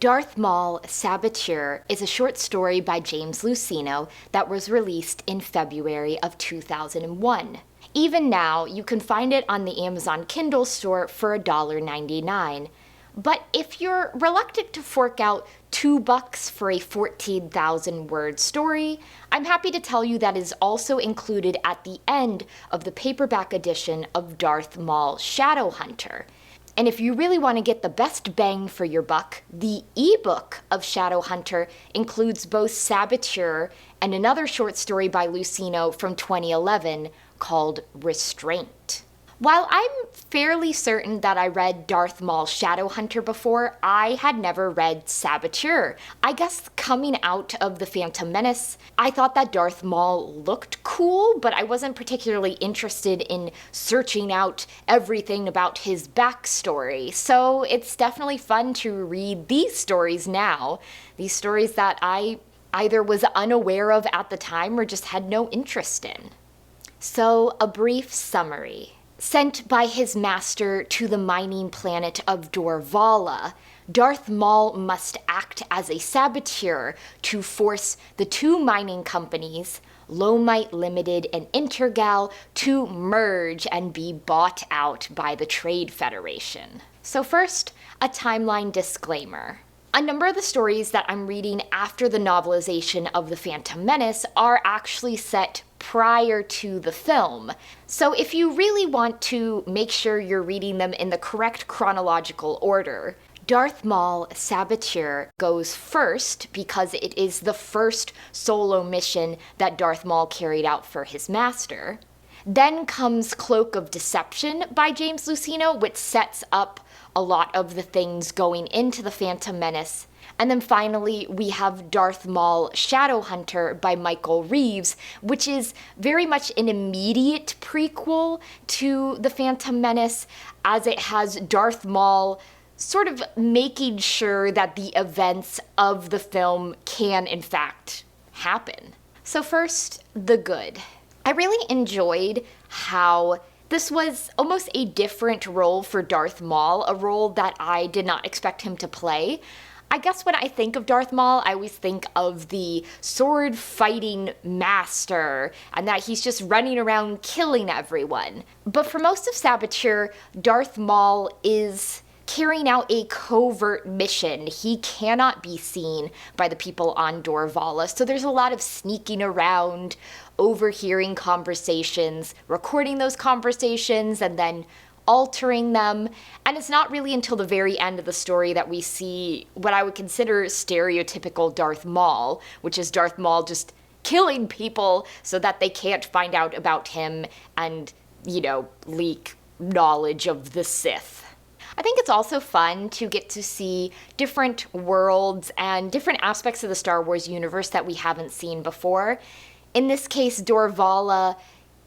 Darth Maul, Saboteur is a short story by James Luceno that was released in February of 2001. Even now, you can find it on the Amazon Kindle store for $1.99. But if you're reluctant to fork out $2 for a 14,000-word story, I'm happy to tell you that is also included at the end of the paperback edition of Darth Maul Shadowhunter. And if you really want to get the best bang for your buck, the ebook of Shadowhunter includes both Saboteur and another short story by Luceno from 2011 called Restraint. While I'm fairly certain that I read Darth Maul Shadowhunter before, I had never read Saboteur. I guess coming out of the Phantom Menace, I thought that Darth Maul looked cool, but I wasn't particularly interested in searching out everything about his backstory. So it's definitely fun to read these stories now, these stories that I either was unaware of at the time or just had no interest in. So, a brief summary. Sent by his master to the mining planet of Dorvala, Darth Maul must act as a saboteur to force the two mining companies, Lomite Limited and Intergal, to merge and be bought out by the Trade Federation. So first, a timeline disclaimer. A number of the stories that I'm reading after the novelization of The Phantom Menace are actually set prior to the film. So if you really want to make sure you're reading them in the correct chronological order, Darth Maul Saboteur goes first because it is the first solo mission that Darth Maul carried out for his master. Then comes Cloak of Deception by James Luceno, which sets up a lot of the things going into the Phantom Menace. And then finally, we have Darth Maul Shadowhunter by Michael Reaves, which is very much an immediate prequel to the Phantom Menace, as it has Darth Maul sort of making sure that the events of the film can, in fact, happen. So first, the good. I really enjoyed how this was almost a different role for Darth Maul, a role that I did not expect him to play. I guess when I think of Darth Maul, I always think of the sword-fighting master, and that he's just running around killing everyone. But for most of Saboteur, Darth Maul is carrying out a covert mission. He cannot be seen by the people on Dorvala, so there's a lot of sneaking around, overhearing conversations, recording those conversations, and then altering them. And it's not really until the very end of the story that we see what I would consider stereotypical Darth Maul, which is Darth Maul just killing people so that they can't find out about him and, leak knowledge of the Sith. I think it's also fun to get to see different worlds and different aspects of the Star Wars universe that we haven't seen before. In this case, Dorvala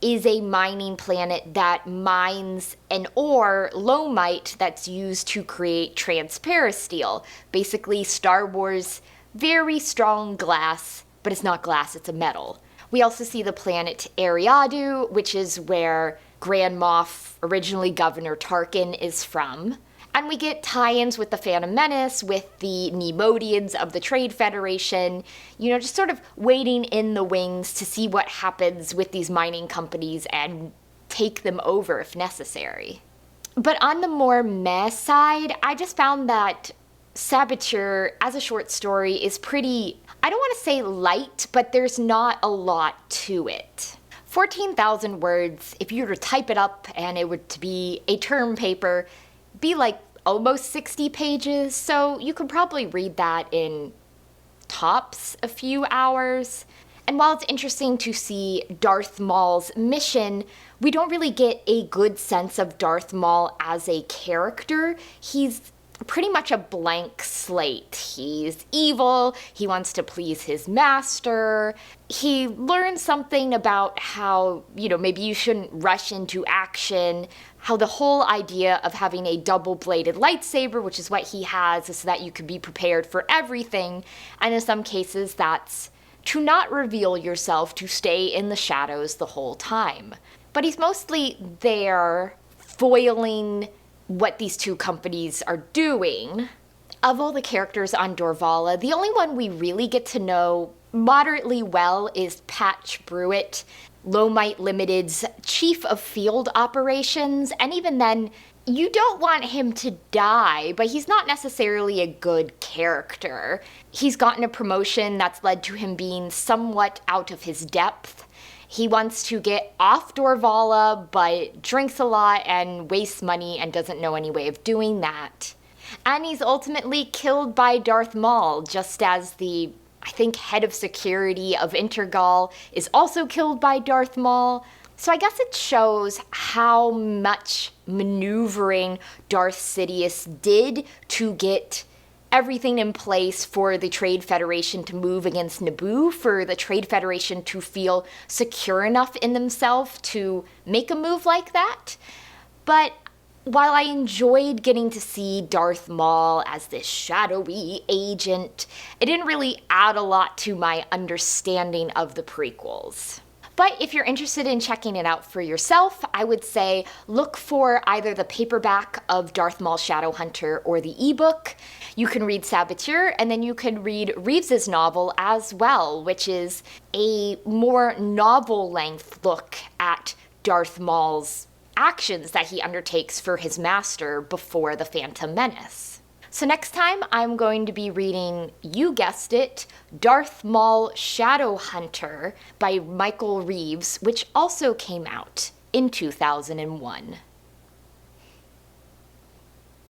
is a mining planet that mines an ore, Lomite, that's used to create transparasteel. Basically, Star Wars, very strong glass, but it's not glass, it's a metal. We also see the planet Eriadu, which is where Grand Moff, originally Governor Tarkin, is from. And we get tie-ins with the Phantom Menace, with the Nemodians of the Trade Federation, just sort of waiting in the wings to see what happens with these mining companies and take them over if necessary. But on the more meh side, I just found that Saboteur, as a short story, is pretty, I don't want to say light, but there's not a lot to it. 14,000 words, if you were to type it up and it were to be a term paper, be like almost 60 pages, so you could probably read that in tops a few hours. And while it's interesting to see Darth Maul's mission, we don't really get a good sense of Darth Maul as a character. He's pretty much a blank slate. He's evil, he wants to please his master, he learns something about how, maybe you shouldn't rush into action, how the whole idea of having a double-bladed lightsaber, which is what he has, is so that you can be prepared for everything, and in some cases that's to not reveal yourself, to stay in the shadows the whole time. But he's mostly there foiling what these two companies are doing. Of all the characters on Dorvala, the only one we really get to know moderately well is Patch Brewitt, Lomite Limited's chief of field operations, and even then, you don't want him to die, but he's not necessarily a good character. He's gotten a promotion that's led to him being somewhat out of his depth. He wants to get off Dorvala, but drinks a lot and wastes money and doesn't know any way of doing that. And he's ultimately killed by Darth Maul, just as the, I think, head of security of Intergal is also killed by Darth Maul. So I guess it shows how much maneuvering Darth Sidious did to get everything in place for the Trade Federation to move against Naboo, for the Trade Federation to feel secure enough in themselves to make a move like that. But while I enjoyed getting to see Darth Maul as this shadowy agent, it didn't really add a lot to my understanding of the prequels. But if you're interested in checking it out for yourself, I would say look for either the paperback of Darth Maul Shadowhunter or the ebook. You can read Saboteur, and then you can read Reaves' novel as well, which is a more novel-length look at Darth Maul's actions that he undertakes for his master before the Phantom Menace. So next time I'm going to be reading, you guessed it, Darth Maul Shadowhunter by Michael Reaves, which also came out in 2001.